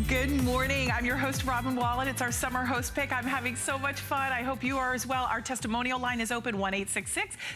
Good morning. I'm your host, Robin Wallen. It's our summer host pick. I'm having so much fun. I hope you are as well. Our testimonial line is open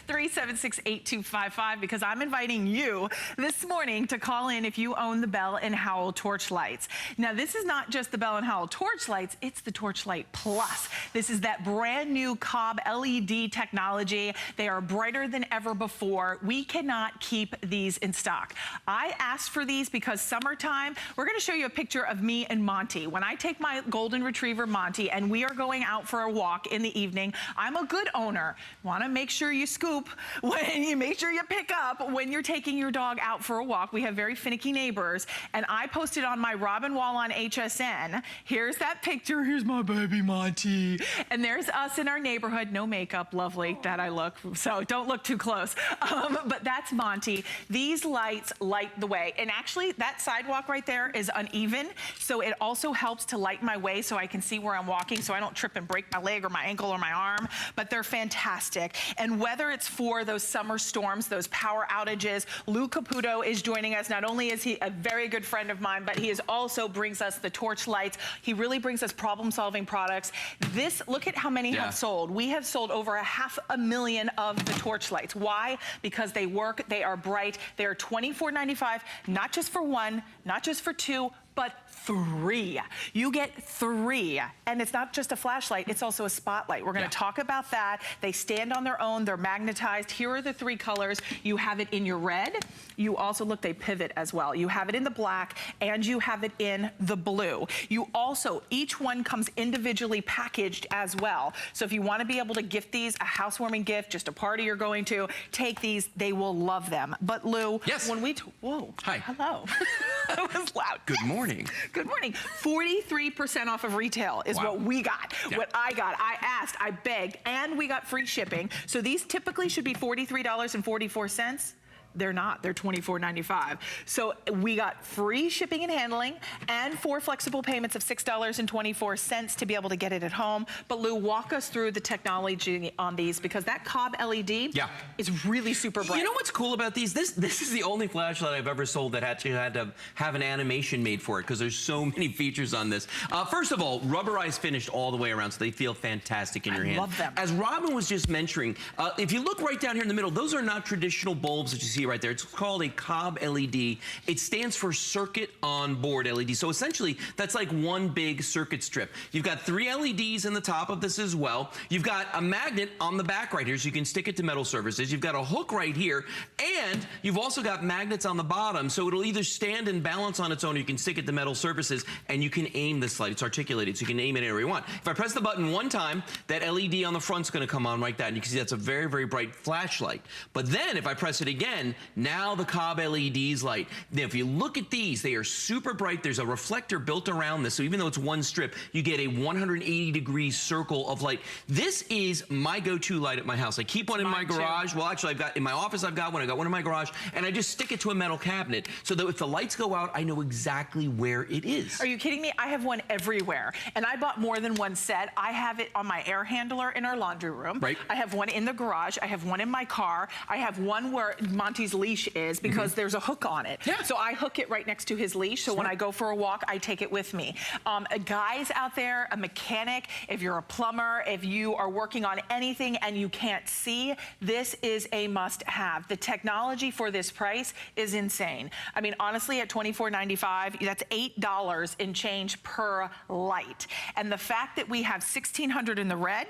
1-866-376-8255 because I'm inviting you this morning to call in if you own the Bell and Howell Torchlights. Now, this is not just the Bell and Howell Torchlights, it's the Torchlight Plus. This is that brand new Cobb LED technology. They are brighter than ever before. We cannot keep these in stock. I asked for these because summertime, we're going to show you a picture of me and Monty. When I take my golden retriever Monty and we are going out for a walk in the evening, I'm a good owner. Want to make sure you scoop when you make sure you pick up when you're taking your dog out for a walk. We have very finicky neighbors, and I posted on my Robin Wall on HSN. Here's that picture. Here's my baby Monty, and there's us in our neighborhood. No makeup, lovely that I look. So don't look too close. But that's Monty. These lights light the way, and actually that sidewalk right there is uneven. So it also helps to light my way so I can see where I'm walking so I don't trip and break my leg or my ankle or my arm, but they're fantastic. And whether it's for those summer storms, those power outages, Lou Caputo is joining us. Not only is he a very good friend of mine, but he is also brings us the torch lights. He really brings us problem-solving products. Look at how many have sold. We have sold over 500,000 of the torch lights. Why? Because they work, they are bright, they are $24.95, not just for one, not just for two, but 3. You get 3. And it's not just a flashlight, it's also a spotlight. We're going to talk about that. They stand on their own, they're magnetized. Here are the 3 colors. You have it in your red. You also, look, they pivot as well. You have it in the black and you have it in the blue. You also, each one comes individually packaged as well. So if you want to be able to gift these, a housewarming gift, just a party you're going to, take these, they will love them. But Lou, when we, whoa. Hi. Hello. That was loud. Good morning. Good morning. 43% off of retail is what we got. What I got, I asked, I begged, and we got free shipping. So these typically should be $43.44. They're not, they're $24.95. So we got free shipping and handling and 4 flexible payments of $6.24 to be able to get it at home. But Lou, walk us through the technology on these because that Cobb LED is really super bright. You know what's cool about these? This is the only flashlight I've ever sold that actually had to have an animation made for it because there's so many features on this. First of all, rubberized finished all the way around so they feel fantastic in your hand. I love them. As Robin was just mentioning, if you look right down here in the middle, those are not traditional bulbs that you see right there. It's called a Cobb LED. It stands for Circuit On Board LED. So essentially, that's like one big circuit strip. You've got 3 LEDs in the top of this as well. You've got a magnet on the back right here, so you can stick it to metal surfaces. You've got a hook right here, and you've also got magnets on the bottom, so it'll either stand and balance on its own, or you can stick it to metal surfaces, and you can aim this light. It's articulated, so you can aim it anywhere you want. If I press the button one time, that LED on the front's gonna come on like that, and you can see that's a very, very bright flashlight. But then, if I press it again, now the Cobb LEDs light. Now, if you look at these, they are super bright. There's a reflector built around this, so even though it's one strip, you get a 180-degree circle of light. This is my go-to light at my house. I keep one in my garage. Well, actually, I've got in my office, I've got one. I got one in my garage, and I just stick it to a metal cabinet so that if the lights go out, I know exactly where it is. Are you kidding me? I have one everywhere, and I bought more than one set. I have it on my air handler in our laundry room. Right. I have one in the garage. I have one in my car. I have one where Monty's leash is because there's a hook on it. So I hook it right next to his leash, so when I go for a walk, I take it with me. Guys out there, a mechanic, if you're a plumber, if you are working on anything and you can't see, this is a must-have. The technology for this price is insane. I mean, honestly, at $24.95, that's $8 in change per light. And the fact that we have 1,600 in the red,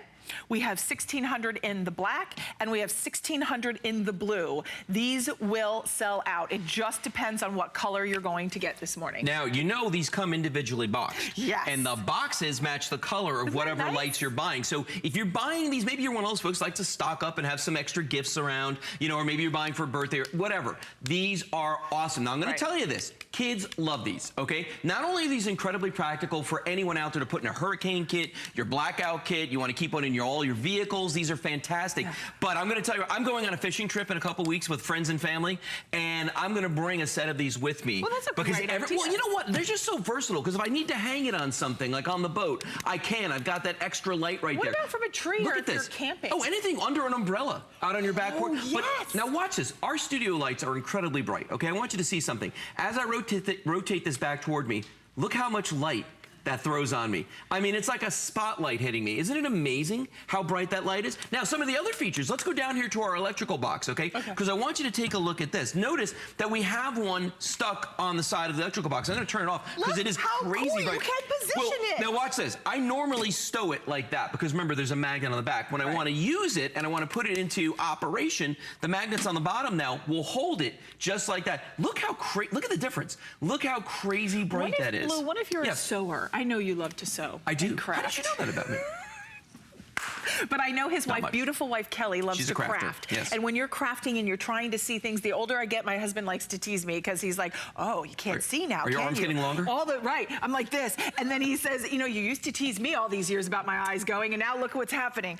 we have 1,600 in the black, and we have 1,600 in the blue. These will sell out. It just depends on what color you're going to get this morning. Now, you know these come individually boxed. Yes. And the boxes match the color of whatever lights you're buying. So if you're buying these, maybe you're one of those folks who like to stock up and have some extra gifts around, you know, or maybe you're buying for a birthday or whatever. These are awesome. Now, I'm going to tell you this. Kids love these, okay? Not only are these incredibly practical for anyone out there to put in a hurricane kit, your blackout kit, you want to keep one in all your vehicles, these are fantastic. But I'm going to tell you, I'm going on a fishing trip in a couple weeks with friends and family, and I'm going to bring a set of these with me. Well, that's a great idea. Well, you know what? They're just so versatile, because if I need to hang it on something, like on the boat, I can. I've got that extra light right there. What about from a tree or if you're camping? Oh, anything under an umbrella out on your back porch. Yes. But now watch this. Our studio lights are incredibly bright, okay? I want you to see something. As I rotate this back toward me, Look how much light that throws on me. I mean, it's like a spotlight hitting me. Isn't it amazing how bright that light is? Now, some of the other features, let's go down here to our electrical box, okay? Because I want you to take a look at this. Notice that we have one stuck on the side of the electrical box. I'm gonna turn it off because it is crazy bright. You can't position it. Now watch this. I normally stow it like that because remember, there's a magnet on the back. When I wanna use it and I wanna put it into operation, the magnets on the bottom now will hold it just like that. Look how look at the difference. Look how crazy bright that is. Lou, what if you're a sewer? I know you love to sew. I do. Craft. How did you know that about me? But I know his wife, beautiful wife Kelly, loves to craft. Yes. And when you're crafting and you're trying to see things, the older I get, my husband likes to tease me because he's like, oh, you can't see now, Are your arms getting longer? Right. I'm like this. And then he says, you know, you used to tease me all these years about my eyes going, and now look what's happening.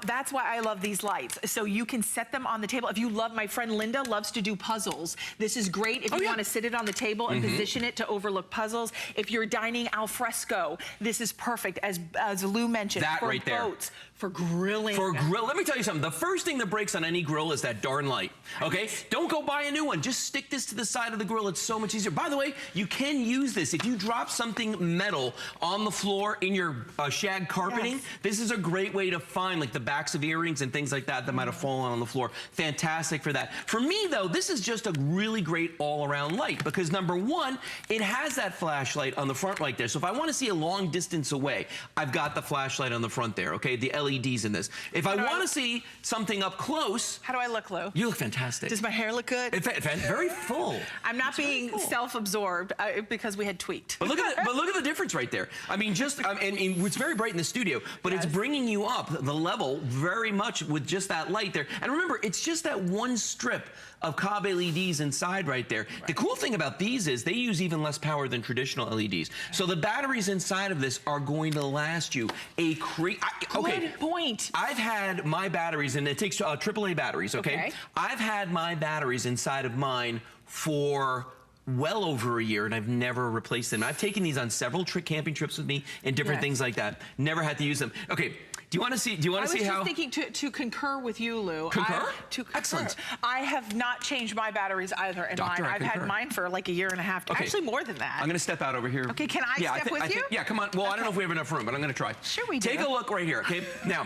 That's why I love these lights. So you can set them on the table. If you love, my friend Linda loves to do puzzles. This is great if you want to sit it on the table and position it to overlook puzzles. If you're dining al fresco, this is perfect, as Lou mentioned, for right there. boats, for grilling. For grill, let me tell you something. The first thing that breaks on any grill is that darn light, okay? Don't go buy a new one. Just stick this to the side of the grill. It's so much easier. By the way, you can use this. If you drop something metal on the floor in your shag carpeting, this is a great way to find like the backs of earrings and things like that that might have fallen on the floor. Fantastic for that. For me, though, this is just a really great all-around light because number one, it has that flashlight on the front right there. So if I want to see a long distance away, I've got the flashlight on the front there, okay? The LEDs in this. If I want to see something up close... How do I look, Lou? You look fantastic. Does my hair look good? Very full. I'm not being self-absorbed because we had tweaked. But look at the difference right there. I mean, just and it's very bright in the studio, but it's bringing you up the level very much with just that light there. And remember, it's just that one strip of Cobb LEDs inside right there. The cool thing about these is they use even less power than traditional LEDs. So the batteries inside of this are going to last you a Good point. I've had my batteries, and it takes AAA batteries, okay? I've had my batteries inside of mine for well over a year, and I've never replaced them. I've taken these on several camping trips with me and different things like that. Never had to use them. Okay. Do you want to see? Do you want to see how? I was just thinking to concur with you, Lou. Concur? Concur. Excellent. I have not changed my batteries either in mine. I've had mine for like a year and a half. Actually, more than that. I'm going to step out over here. Okay, can I step with you? Yeah, come on. Well, I don't know if we have enough room, but I'm going to try. Sure we do. Take a look right here, okay? Now,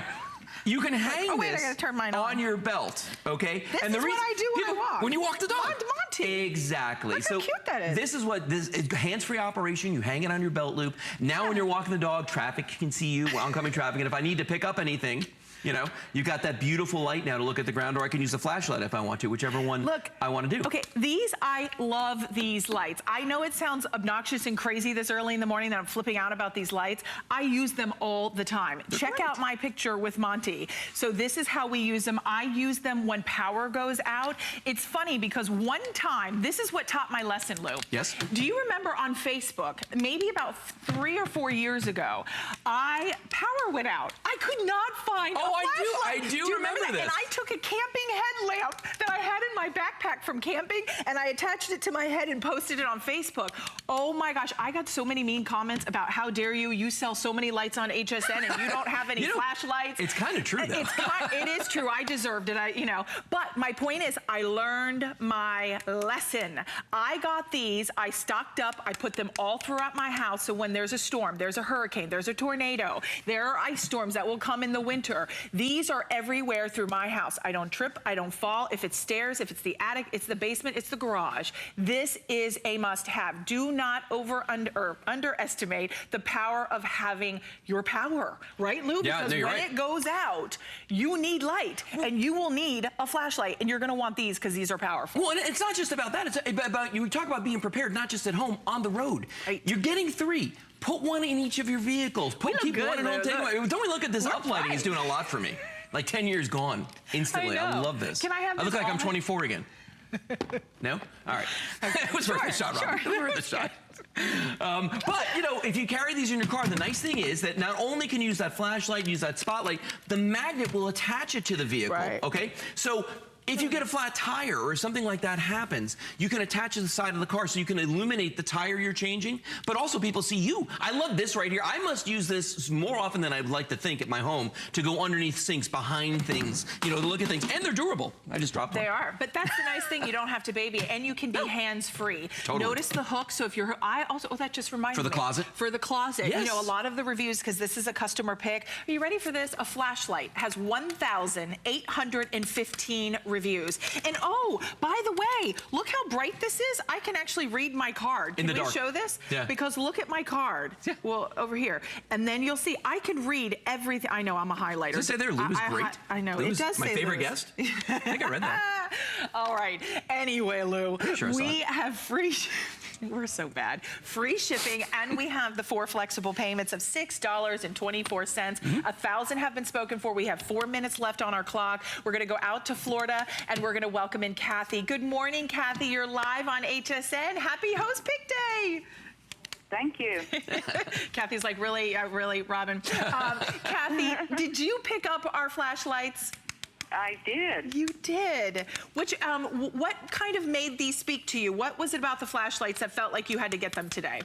you can hang I gotta turn mine on your belt, okay? This is what I do when I walk. When you walk the dog. Monty. Exactly. Look how cute that is. This is what hands-free operation. You hang it on your belt loop. Now when you're walking the dog, traffic can see you, oncoming traffic, and if I need to pick up anything, you know, you've got that beautiful light now to look at the ground, or I can use the flashlight if I want to, whichever one I want to do. Okay, I love these lights. I know it sounds obnoxious and crazy this early in the morning that I'm flipping out about these lights. I use them all the time. Check out my picture with Monty. So this is how we use them. I use them when power goes out. It's funny because one time, this is what taught my lesson, Lou. Yes. Do you remember on Facebook, maybe about 3 or 4 years ago, power went out. I could not find I do remember this. And I took a camping headlamp that I had in my backpack from camping, and I attached it to my head and posted it on Facebook. Oh my gosh, I got so many mean comments about how dare you sell so many lights on HSN and you don't have any flashlights. It's kind of true, though. It is true. I deserved it. But my point is, I learned my lesson. I got these. I stocked up. I put them all throughout my house. So when there's a storm, there's a hurricane, there's a tornado, there are ice storms that will come in the winter. These are everywhere through my house. I don't trip. I don't fall. If it's stairs, if it's the attic, it's the basement, it's the garage. This is a must-have. Do not underestimate the power of having your power, right, Lou? Because when it goes out, you need light, and you will need a flashlight, and you're going to want these because these are powerful. Well, and it's not just about that. It's about, you talk about being prepared, not just at home, on the road. You're getting 3. Put one in each of your vehicles. Keep one in home. Don't we look at this uplighting is doing a lot for me. Like 10 years gone instantly. I love this. Can I have this? I look like I'm 24 again. No? All right. It was worth a shot, Robin. It was worth a shot. But, if you carry these in your car, the nice thing is that not only can you use that flashlight, use that spotlight, the magnet will attach it to the vehicle, okay? So if you get a flat tire or something like that happens, you can attach it to the side of the car so you can illuminate the tire you're changing, but also people see you. I love this right here. I must use this more often than I'd like to think at my home to go underneath sinks, behind things, you know, to look at things. And they're durable. I just dropped one. They are. But that's the nice thing. You don't have to baby it, and you can be hands-free. Totally. Notice the hook. So if you're, that just reminded me. For the closet? For the closet. Yes. You know, a lot of the reviews, because this is a customer pick. Are you ready for this? A flashlight has 1,815 reviews. And oh, by the way, look how bright this is. I can actually read my card. Can we show this? Yeah. Because look at my card. Yeah. Well, over here. And then you'll see I can read everything. I know I'm a highlighter. Does it say there Lou is great? I know. Lou it does my say favorite Lou. guest. I think I read that. All right. Anyway, Lou, Sure we have free. We're so bad. Free shipping, and we have the 4 flexible payments of $6.24. 1,000 have been spoken for. We have 4 minutes left on our clock. We're going to go out to Florida, and we're going to welcome in Kathy. Good morning, Kathy. You're live on HSN. Happy Host Pick Day. Thank you. Kathy's like, really, Robin. Kathy, did you pick up our flashlights? I did. You did. Which, what kind of made these speak to you? What was it about the flashlights that felt like you had to get them today?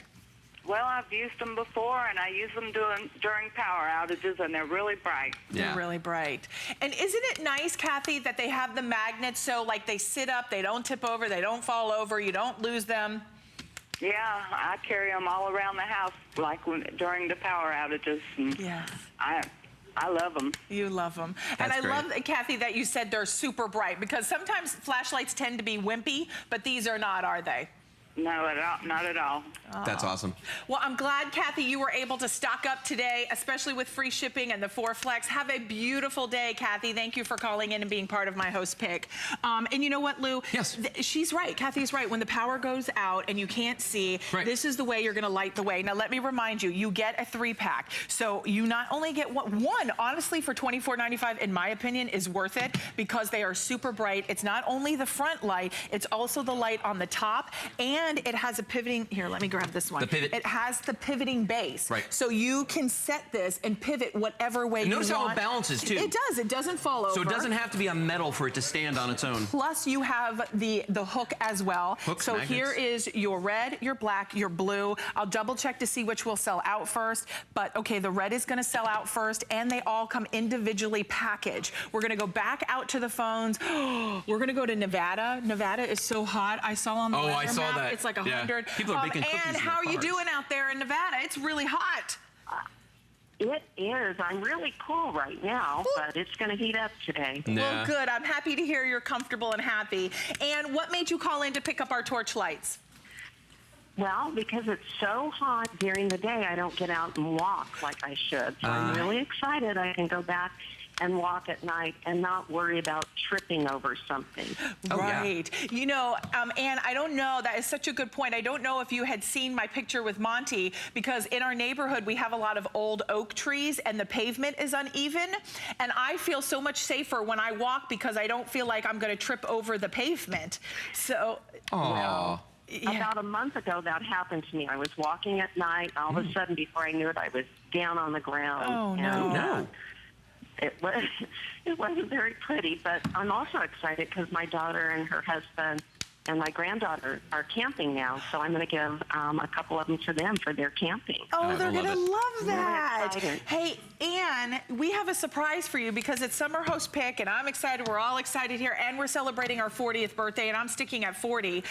Well, I've used them before, and I use them during power outages, and they're really bright. Yeah. They're really bright. And isn't it nice, Kathy, that they have the magnets so like they sit up, they don't tip over, they don't fall over, you don't lose them? Yeah, I carry them all around the house, like during the power outages. And Yeah. I love them. You love them. That's and I great. love, Kathy, that you said they're super bright, because sometimes flashlights tend to be wimpy, but these are not, are they? No, not at all. That's awesome. Well, I'm glad, Kathy, you were able to stock up today, especially with free shipping and the 4 Flex. Have a beautiful day, Kathy. Thank you for calling in and being part of my host pick. And you know what, Lou? Yes. She's right. Kathy's right. When the power goes out and you can't see, this is the way you're going to light the way. Now, let me remind you, you get a 3-pack. So you not only get one, honestly, for $24.95, in my opinion, is worth it because they are super bright. It's not only the front light, it's also the light on the top, and it has a pivoting, here, let me grab this one. The pivot. It has the pivoting base. Right. So you can set this and pivot whatever way you want. Notice how it balances, too. It does. It doesn't fall over. So it doesn't have to be a metal for it to stand on its own. Plus, you have the hook as well. Hooks, so magnets. here is your red, your black, your blue. I'll double check to see which will sell out first. But, okay, the red is going to sell out first, and they all come individually packaged. We're going to go back out to the phones. We're going to go to Nevada. Nevada is so hot. I saw on the weather I saw map, that. It's like Yeah. 100. People are baking cookies And in how their are you cars. doing out there in Nevada? It's really hot. It is. I'm really cool right now, but it's going to heat up today. Yeah. Well, good. I'm happy to hear you're comfortable and happy. And what made you call in to pick up our torch lights? Well, because it's so hot during the day, I don't get out and walk like I should. So I'm really excited I can go back and walk at night and not worry about tripping over something. Oh, yeah. Right. You know, Anne, I don't know. That is such a good point. I don't know if you had seen my picture with Monty, because in our neighborhood, we have a lot of old oak trees and the pavement is uneven. And I feel so much safer when I walk because I don't feel like I'm going to trip over the pavement. So, Aw. yeah. About a month ago, that happened to me. I was walking at night. All of a sudden, before I knew it, I was down on the ground. Oh, no. And, No. it wasn't very pretty, but I'm also excited because my daughter and her husband and my granddaughter are camping now, so I'm going to give a couple of them to them for their camping. Oh, I they're love going to it. love that. excited. Hey, Anne, we have a surprise for you because it's Summer Host Pick, and I'm excited. We're all excited here, and we're celebrating our 40th birthday, and I'm sticking at 40.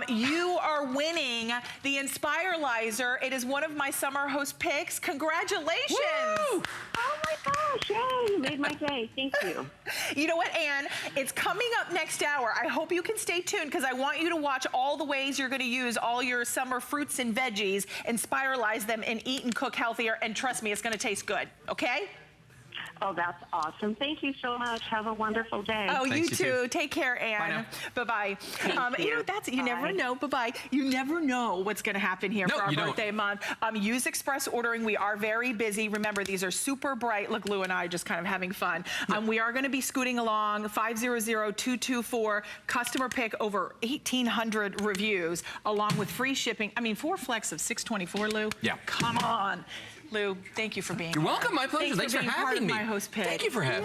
You are winning the Inspirelizer. It is one of my Summer Host Picks. Congratulations. Woo! Oh, my gosh. Yay. You made my day. Thank you. You know what, Anne? It's coming up next hour. I hope you can stay tuned because I want you to watch all the ways you're going to use all your summer fruits and veggies, Inspirelize them, and eat and cook healthier. And trust me, it's going to taste good. Okay? Oh, that's awesome. Thank you so much. Have a wonderful day. Oh, Thanks, you you too. too. Take care, Anne. Bye-bye. You know, you never Bye. know. Bye-bye. You never know what's going to happen here No, for our you don't. birthday month. Use express ordering. We are very busy. Remember, these are super bright. Look, Lou and I just kind of having fun. We are going to be scooting along. 500-224 customer pick, over 1,800 reviews, along with free shipping. I mean, 4 flex of $6.24, Lou. Yeah. Come on. Lou, thank you for being You're here. welcome. My pleasure. Thanks for being part having of me. my host pick. Thank you for having me.